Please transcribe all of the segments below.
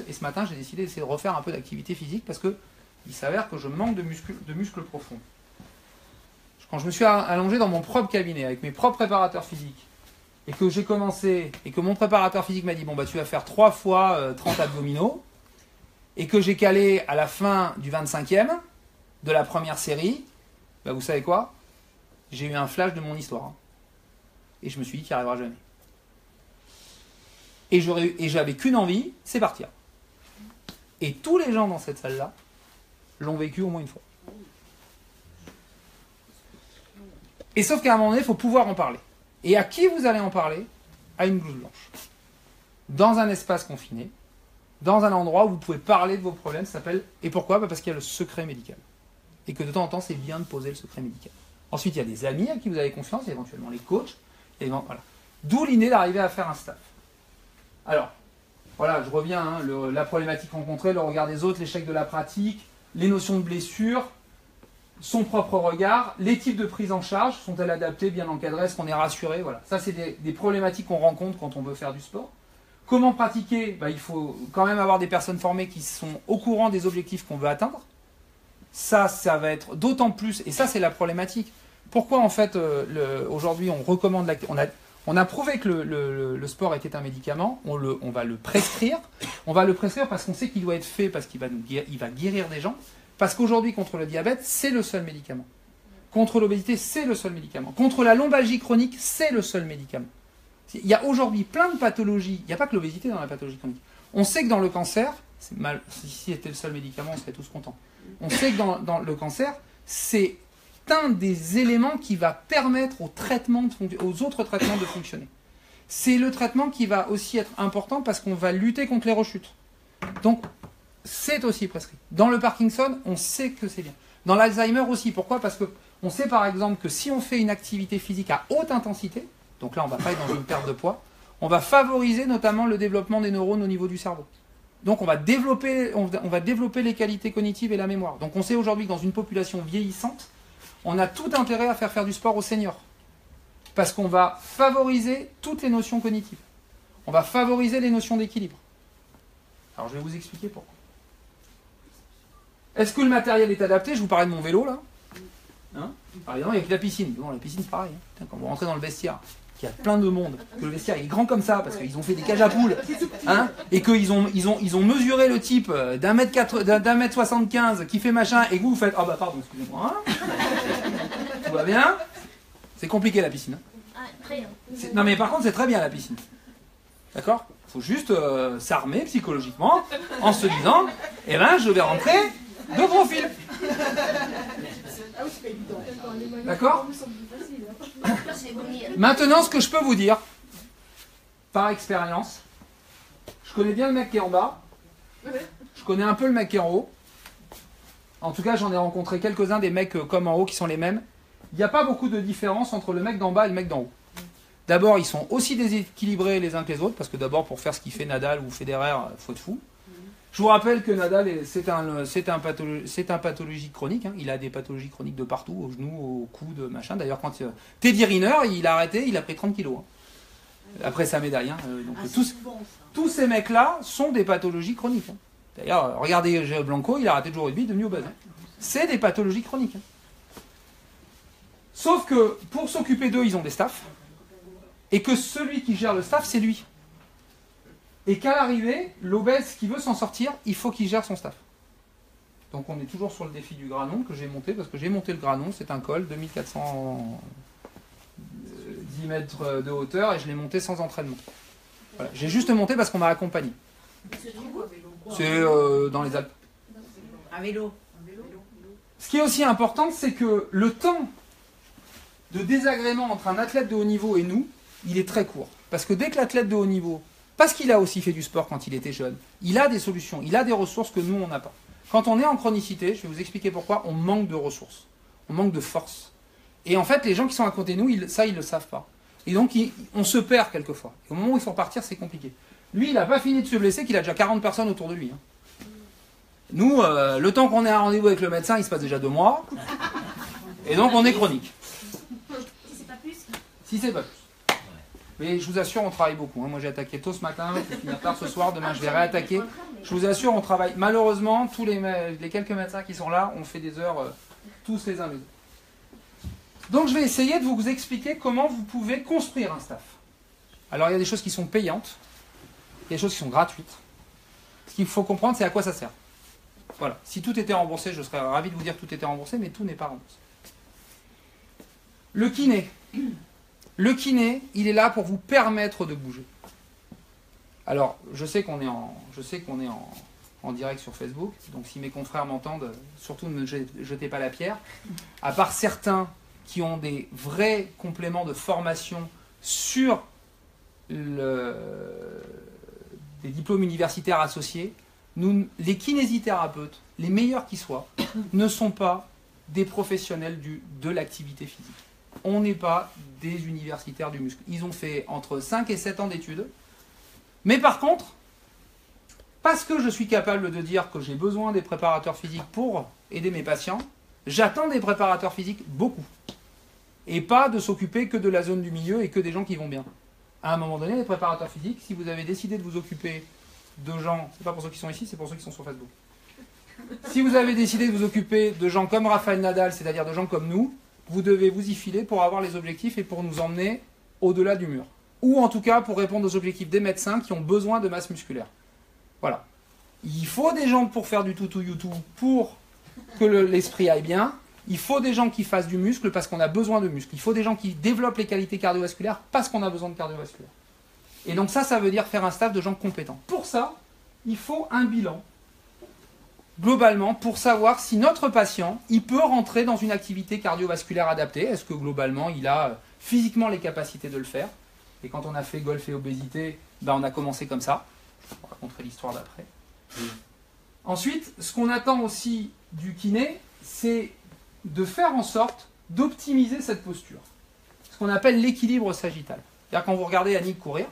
Et ce matin, j'ai décidé d'essayer de refaire un peu d'activité physique parce que il s'avère que je manque de muscles profonds. Quand je me suis allongé dans mon propre cabinet avec mes propres préparateurs physiques et que j'ai commencé et que mon préparateur physique m'a dit bon bah tu vas faire 3 fois 30 abdominaux et que j'ai calé à la fin du 25e de la première série, bah vous savez quoi? J'ai eu un flash de mon histoire. Et je me suis dit qu'il n'y arrivera jamais. Et j'avais qu'une envie, c'est partir. Et tous les gens dans cette salle-là l'ont vécu au moins une fois. Et sauf qu'à un moment donné, il faut pouvoir en parler. Et à qui vous allez en parler? À une blouse blanche. Dans un espace confiné, dans un endroit où vous pouvez parler de vos problèmes, ça s'appelle... Et pourquoi? Parce qu'il y a le secret médical. Et que de temps en temps, c'est bien de poser le secret médical. Ensuite, il y a des amis à qui vous avez confiance, il y a éventuellement les coachs. Voilà. D'où l'idée d'arriver à faire un staff. Alors, voilà, je reviens, la problématique rencontrée, le regard des autres, l'échec de la pratique, les notions de blessure, son propre regard, les types de prise en charge, sont-elles adaptées, bien encadrées, est-ce qu'on est rassuré? Voilà. Ça, c'est des problématiques qu'on rencontre quand on veut faire du sport. Comment pratiquer? Il faut quand même avoir des personnes formées qui sont au courant des objectifs qu'on veut atteindre. Ça va être d'autant plus, et ça c'est la problématique. Pourquoi en fait aujourd'hui on recommande on a prouvé que le sport était un médicament, on va le prescrire. On va le prescrire parce qu'on sait qu'il doit être fait, parce qu'il va guérir des gens. Parce qu'aujourd'hui contre le diabète, c'est le seul médicament. Contre l'obésité, c'est le seul médicament. Contre la lombalgie chronique, c'est le seul médicament. Il y a aujourd'hui plein de pathologies, il n'y a pas que l'obésité dans la pathologie chronique. On sait que dans le cancer, si c'était le seul médicament, on serait tous contents. On sait que dans le cancer, c'est un des éléments qui va permettre aux autres traitements de fonctionner. C'est le traitement qui va aussi être important parce qu'on va lutter contre les rechutes. Donc, c'est aussi prescrit. Dans le Parkinson, on sait que c'est bien. Dans l'Alzheimer aussi. Pourquoi? Parce qu'on sait par exemple que si on fait une activité physique à haute intensité, donc là on ne va pas être dans une perte de poids, on va favoriser notamment le développement des neurones au niveau du cerveau. Donc on va développer les qualités cognitives et la mémoire. Donc on sait aujourd'hui que dans une population vieillissante, on a tout intérêt à faire du sport aux seniors. Parce qu'on va favoriser toutes les notions cognitives. On va favoriser les notions d'équilibre. Alors je vais vous expliquer pourquoi. Est-ce que le matériel est adapté? Je vous parlais de mon vélo là. Par exemple, avec la piscine. Bon, la piscine c'est pareil. Quand vous rentrez dans le vestiaire, qu'il y a plein de monde, que le vestiaire est grand comme ça, parce qu'ils ont fait des cages à poules, et qu'ils ont mesuré le type d'un mètre 75 qui fait machin, et que vous faites ah bah pardon, excusez-moi, tout va bien. C'est compliqué la piscine. Non mais par contre c'est très bien la piscine. D'accord? Il faut juste s'armer psychologiquement en se disant je vais rentrer de profil. D'accord? Maintenant, ce que je peux vous dire, par expérience, je connais bien le mec qui est en bas, je connais un peu le mec qui est en haut. En tout cas, j'en ai rencontré quelques-uns des mecs comme en haut qui sont les mêmes. Il n'y a pas beaucoup de différence entre le mec d'en bas et le mec d'en haut. D'abord, ils sont aussi déséquilibrés les uns que les autres, parce que d'abord, pour faire ce qu'il fait Nadal ou Federer, faut être fou. Je vous rappelle que Nadal, c'est un pathologie chronique. Il a des pathologies chroniques de partout, au genou, au coude, machin. D'ailleurs, quand Teddy Riner, il a arrêté, il a pris 30 kilos. Après sa médaille. Donc, tous ces mecs-là sont des pathologies chroniques. D'ailleurs, regardez Geo Blanco, il a arrêté de jouer au rugby, il est devenu obèse. C'est des pathologies chroniques. Sauf que pour s'occuper d'eux, ils ont des staffs. Et que celui qui gère le staff, c'est lui. Et qu'à l'arrivée, l'obèse qui veut s'en sortir, il faut qu'il gère son staff. Donc on est toujours sur le défi du Granon que j'ai monté, parce que j'ai monté le Granon, c'est un col, 2410 mètres de hauteur, et je l'ai monté sans entraînement. Voilà. J'ai juste monté parce qu'on m'a accompagné. C'est dans les Alpes. À vélo. Ce qui est aussi important, c'est que le temps de désagrément entre un athlète de haut niveau et nous, il est très court. Parce que dès que l'athlète de haut niveau, parce qu'il a aussi fait du sport quand il était jeune, il a des solutions, il a des ressources que nous, on n'a pas. Quand on est en chronicité, je vais vous expliquer pourquoi, on manque de ressources, on manque de force. Et en fait, les gens qui sont à côté de nous, ils ne le savent pas. Et donc, on se perd quelquefois. Et au moment où il faut repartir, c'est compliqué. Lui, il n'a pas fini de se blesser, qu'il a déjà 40 personnes autour de lui. Nous, le temps qu'on ait un rendez-vous avec le médecin, il se passe déjà 2 mois. Et donc, on est chronique. Si c'est pas plus. Si c'est pas plus. Mais je vous assure, on travaille beaucoup. Moi, j'ai attaqué tôt ce matin, je vais finir tard ce soir, demain, je vais réattaquer. Je vous assure, on travaille. Malheureusement, tous les quelques médecins qui sont là, on fait des heures tous les uns les autres. Donc, je vais essayer de vous expliquer comment vous pouvez construire un staff. Alors, il y a des choses qui sont payantes, il y a des choses qui sont gratuites. Ce qu'il faut comprendre, c'est à quoi ça sert. Voilà. Si tout était remboursé, je serais ravi de vous dire que tout était remboursé, mais tout n'est pas remboursé. Le kiné. Le kiné, il est là pour vous permettre de bouger. Alors, je sais qu'on est en direct sur Facebook, donc si mes confrères m'entendent, surtout ne me jetez pas la pierre. À part certains qui ont des vrais compléments de formation sur des diplômes universitaires associés, les kinésithérapeutes, les meilleurs qui soient, ne sont pas des professionnels de l'activité physique. On n'est pas des universitaires du muscle. Ils ont fait entre 5 et 7 ans d'études. Mais par contre, parce que je suis capable de dire que j'ai besoin des préparateurs physiques pour aider mes patients, j'attends des préparateurs physiques beaucoup. Et pas de s'occuper que de la zone du milieu et que des gens qui vont bien. À un moment donné, les préparateurs physiques, si vous avez décidé de vous occuper de gens, c'est pas pour ceux qui sont ici, c'est pour ceux qui sont sur Facebook. Si vous avez décidé de vous occuper de gens comme Rafael Nadal, c'est-à-dire de gens comme nous, vous devez vous y filer pour avoir les objectifs et pour nous emmener au-delà du mur. Ou en tout cas pour répondre aux objectifs des médecins qui ont besoin de masse musculaire. Voilà. Il faut des gens pour faire du toutou-youtou pour que l'esprit aille bien. Il faut des gens qui fassent du muscle parce qu'on a besoin de muscle. Il faut des gens qui développent les qualités cardiovasculaires parce qu'on a besoin de cardiovasculaire. Et donc ça veut dire faire un staff de gens compétents. Pour ça, il faut un bilan, globalement, pour savoir si notre patient, il peut rentrer dans une activité cardiovasculaire adaptée. Est-ce que globalement, il a physiquement les capacités de le faire? Et quand on a fait golf et obésité, on a commencé comme ça. Je vous raconterai l'histoire d'après. Ensuite, ce qu'on attend aussi du kiné, c'est de faire en sorte d'optimiser cette posture. Ce qu'on appelle l'équilibre sagittal. C'est-à-dire quand vous regardez Annick courir,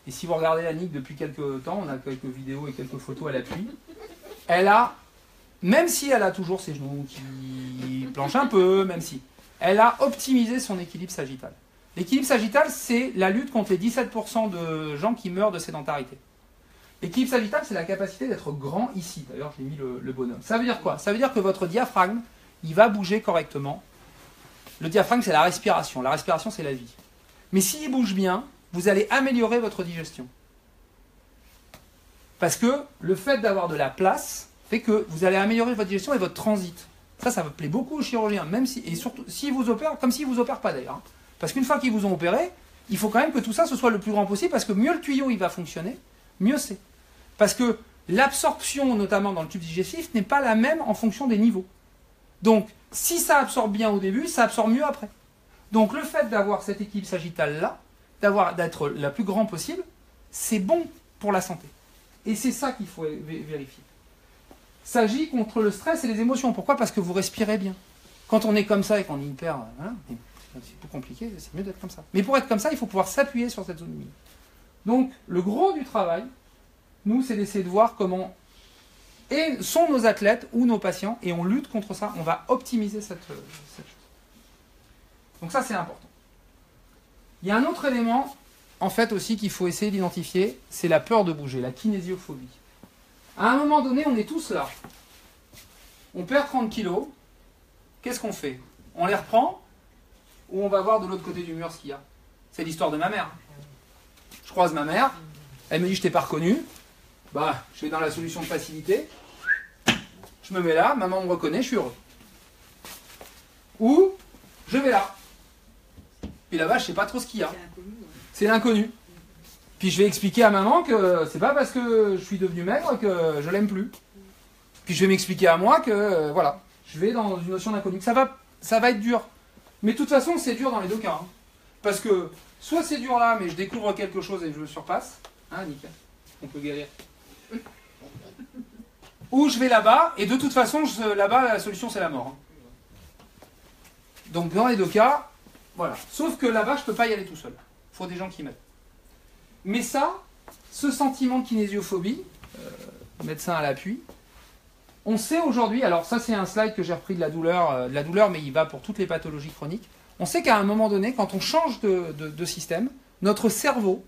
et si vous regardez Annick depuis quelques temps, on a quelques vidéos et quelques photos à l'appui, elle a, même si elle a toujours ses genoux qui planchent un peu, même si, elle a optimisé son équilibre sagittal. L'équilibre sagittal, c'est la lutte contre les 17% de gens qui meurent de sédentarité. L'équilibre sagittal, c'est la capacité d'être grand ici. D'ailleurs, j'ai mis le bonhomme. Ça veut dire quoi? Ça veut dire que votre diaphragme, il va bouger correctement. Le diaphragme, c'est la respiration. La respiration, c'est la vie. Mais s'il bouge bien, vous allez améliorer votre digestion. Parce que le fait d'avoir de la place fait que vous allez améliorer votre digestion et votre transit. Ça me plaît beaucoup aux chirurgiens, même si, et surtout s'ils vous opèrent, comme s'ils ne vous opèrent pas d'ailleurs. Parce qu'une fois qu'ils vous ont opéré, il faut quand même que tout ça ce soit le plus grand possible, parce que mieux le tuyau il va fonctionner, mieux c'est. Parce que l'absorption, notamment dans le tube digestif, n'est pas la même en fonction des niveaux. Donc, si ça absorbe bien au début, ça absorbe mieux après. Donc, le fait d'avoir cet équilibre sagittal-là, d'être la plus grand possible, c'est bon pour la santé. Et c'est ça qu'il faut vérifier. Ça agit contre le stress et les émotions. Pourquoi? Parce que vous respirez bien. Quand on est comme ça et qu'on est hyper... Voilà, c'est plus compliqué, c'est mieux d'être comme ça. Mais pour être comme ça, il faut pouvoir s'appuyer sur cette zone humide. Donc, le gros du travail, nous, c'est d'essayer de voir comment sont nos athlètes ou nos patients, et on lutte contre ça, on va optimiser cette chose. Donc ça, c'est important. Il y a un autre élément, en fait, aussi qu'il faut essayer d'identifier, c'est la peur de bouger, la kinésiophobie. À un moment donné, on est tous là. On perd 30 kilos, qu'est-ce qu'on fait? On les reprend, ou on va voir de l'autre côté du mur ce qu'il y a? C'est l'histoire de ma mère. Je croise ma mère, elle me dit « je t'ai pas reconnu ». Je vais dans la solution de facilité, je me mets là, maman me reconnaît, je suis heureux. Ou, je vais là. Puis là-bas, je ne sais pas trop ce qu'il y a. C'est l'inconnu. Puis je vais expliquer à maman que c'est pas parce que je suis devenu maigre que je l'aime plus. Puis je vais m'expliquer à moi que, voilà, je vais dans une notion d'inconnu. Ça va être dur. Mais de toute façon, c'est dur dans les deux cas. Hein. Parce que, soit c'est dur là, mais je découvre quelque chose et je le surpasse. Hein, nickel. On peut galérer. Ou je vais là-bas, et de toute façon, là-bas, la solution, c'est la mort. Donc, dans les deux cas, voilà. Sauf que là-bas, je ne peux pas y aller tout seul. Il faut des gens qui m'aident. Mais ça, ce sentiment de kinésiophobie, médecin à l'appui, on sait aujourd'hui, alors ça, c'est un slide que j'ai repris de la douleur, mais il va pour toutes les pathologies chroniques. On sait qu'à un moment donné, quand on change de système, notre cerveau,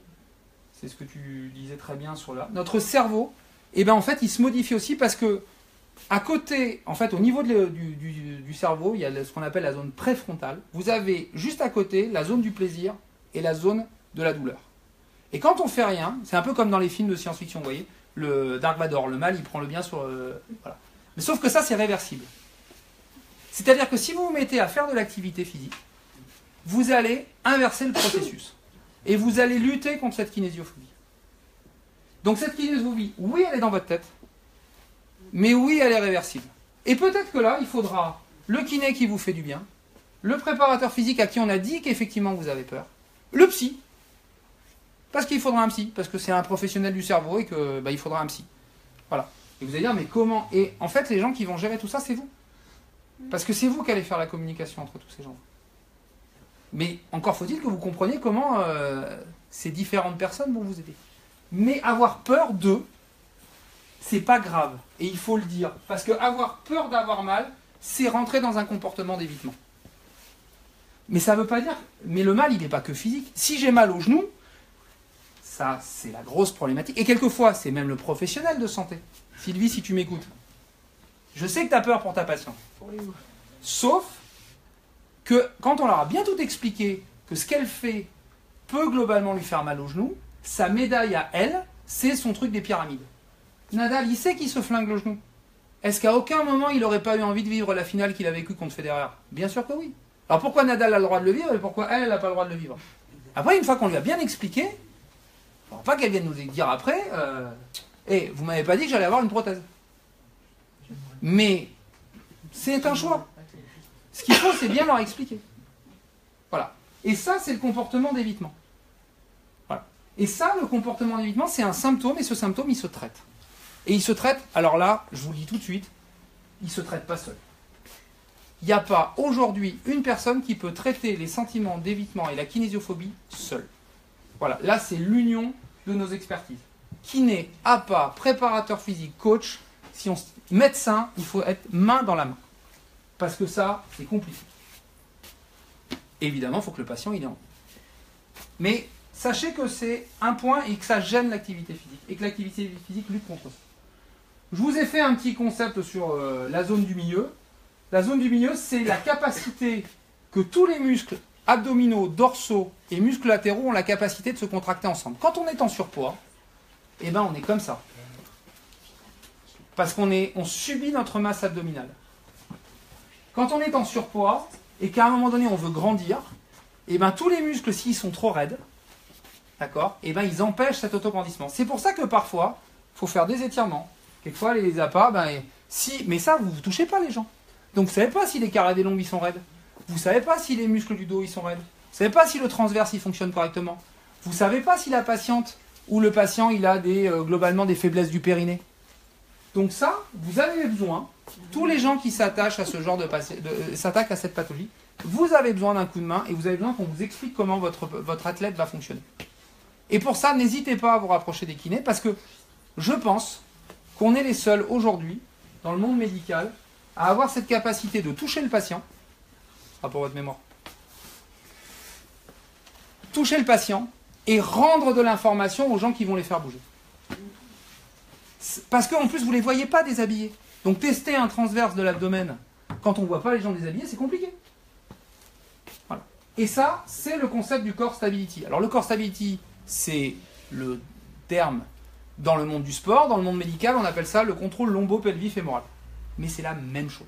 c'est ce que tu disais très bien sur là, notre cerveau, eh ben en fait, il se modifie aussi parce que à côté, en fait, au niveau du cerveau, il y a ce qu'on appelle la zone préfrontale. Vous avez juste à côté la zone du plaisir et la zone de la douleur. Et quand on fait rien, c'est un peu comme dans les films de science-fiction, vous voyez, le Dark Vador, le mal, il prend le bien sur... voilà. Mais sauf que ça, c'est réversible. C'est-à-dire que si vous vous mettez à faire de l'activité physique, vous allez inverser le processus. Et vous allez lutter contre cette kinésiophobie. Donc cette kinésiophobie, oui, elle est dans votre tête, mais oui, elle est réversible. Et peut-être que là, il faudra le kiné qui vous fait du bien, le préparateur physique à qui on a dit qu'effectivement vous avez peur, le psy, parce qu'il faudra un psy, parce que c'est un professionnel du cerveau et que il faudra un psy. Voilà. Et vous allez dire, mais comment? Et en fait, les gens qui vont gérer tout ça, c'est vous. Parce que c'est vous qui allez faire la communication entre tous ces gens. Mais encore faut-il que vous compreniez comment ces différentes personnes vont vous aider. Mais avoir peur d'eux, c'est pas grave. Et il faut le dire. Parce que avoir peur d'avoir mal, c'est rentrer dans un comportement d'évitement. Mais ça veut pas dire... Mais le mal, il n'est pas que physique. Si j'ai mal au genou, ça, c'est la grosse problématique. Et quelquefois, c'est même le professionnel de santé. Sylvie, si tu m'écoutes. Je sais que tu as peur pour ta patiente. Sauf que quand on leur a bien tout expliqué que ce qu'elle fait peut globalement lui faire mal au genou, sa médaille à elle, c'est son truc des pyramides. Nadal, il sait qu'il se flingue le genou. Est-ce qu'à aucun moment il n'aurait pas eu envie de vivre la finale qu'il a vécue contre Federer? Bien sûr que oui. Alors pourquoi Nadal a le droit de le vivre et pourquoi elle n'a pas le droit de le vivre? Après, une fois qu'on lui a bien expliqué, il ne faut pas qu'elle vienne nous dire après vous m'avez pas dit que j'allais avoir une prothèse. Mais c'est un choix. Ce qu'il faut, c'est bien leur expliquer. Voilà. Et ça, c'est le comportement d'évitement. Voilà. Et ça, le comportement d'évitement, c'est un symptôme, et ce symptôme, il se traite. Et il se traite, alors là, je vous le dis tout de suite, il ne se traite pas seul. Il n'y a pas aujourd'hui une personne qui peut traiter les sentiments d'évitement et la kinésiophobie seule. Voilà, là, c'est l'union de nos expertises. Kiné, APA, préparateur physique, coach, si on médecin, il faut être main dans la main. Parce que ça, c'est compliqué. Évidemment, il faut que le patient il ait envie. Mais sachez que c'est un point et que ça gêne l'activité physique. Et que l'activité physique lutte contre ça. Je vous ai fait un petit concept sur la zone du milieu. La zone du milieu, c'est la capacité que tous les muscles abdominaux, dorsaux et muscles latéraux ont la capacité de se contracter ensemble. Quand on est en surpoids, eh ben on est comme ça. Parce on subit notre masse abdominale. Quand on est en surpoids et qu'à un moment donné on veut grandir, et ben tous les muscles, s'ils sont trop raides, d'accord, et ben ils empêchent cet autograndissement. C'est pour ça que parfois, il faut faire des étirements. Quelquefois les appâts, mais ça vous ne touchez pas les gens. Donc vous ne savez pas si les carrés des lombes ils sont raides. Vous ne savez pas si les muscles du dos ils sont raides. Vous ne savez pas si le transverse il fonctionne correctement. Vous ne savez pas si la patiente ou le patient il a globalement des faiblesses du périnée. Donc ça, vous avez besoin, tous les gens qui s'attachent à ce genre s'attaquent à cette pathologie, vous avez besoin d'un coup de main et vous avez besoin qu'on vous explique comment votre athlète va fonctionner. Et pour ça, n'hésitez pas à vous rapprocher des kinés parce que je pense qu'on est les seuls aujourd'hui, dans le monde médical, à avoir cette capacité de toucher le patient, pour votre mémoire, toucher le patient et rendre de l'information aux gens qui vont les faire bouger. Parce qu'en plus, vous ne les voyez pas déshabillés. Donc tester un transverse de l'abdomen quand on ne voit pas les gens déshabillés, c'est compliqué. Voilà. Et ça, c'est le concept du core stability. Alors le core stability, c'est le terme dans le monde du sport. Dans le monde médical, on appelle ça le contrôle lombo-pelvie fémoral. Mais c'est la même chose.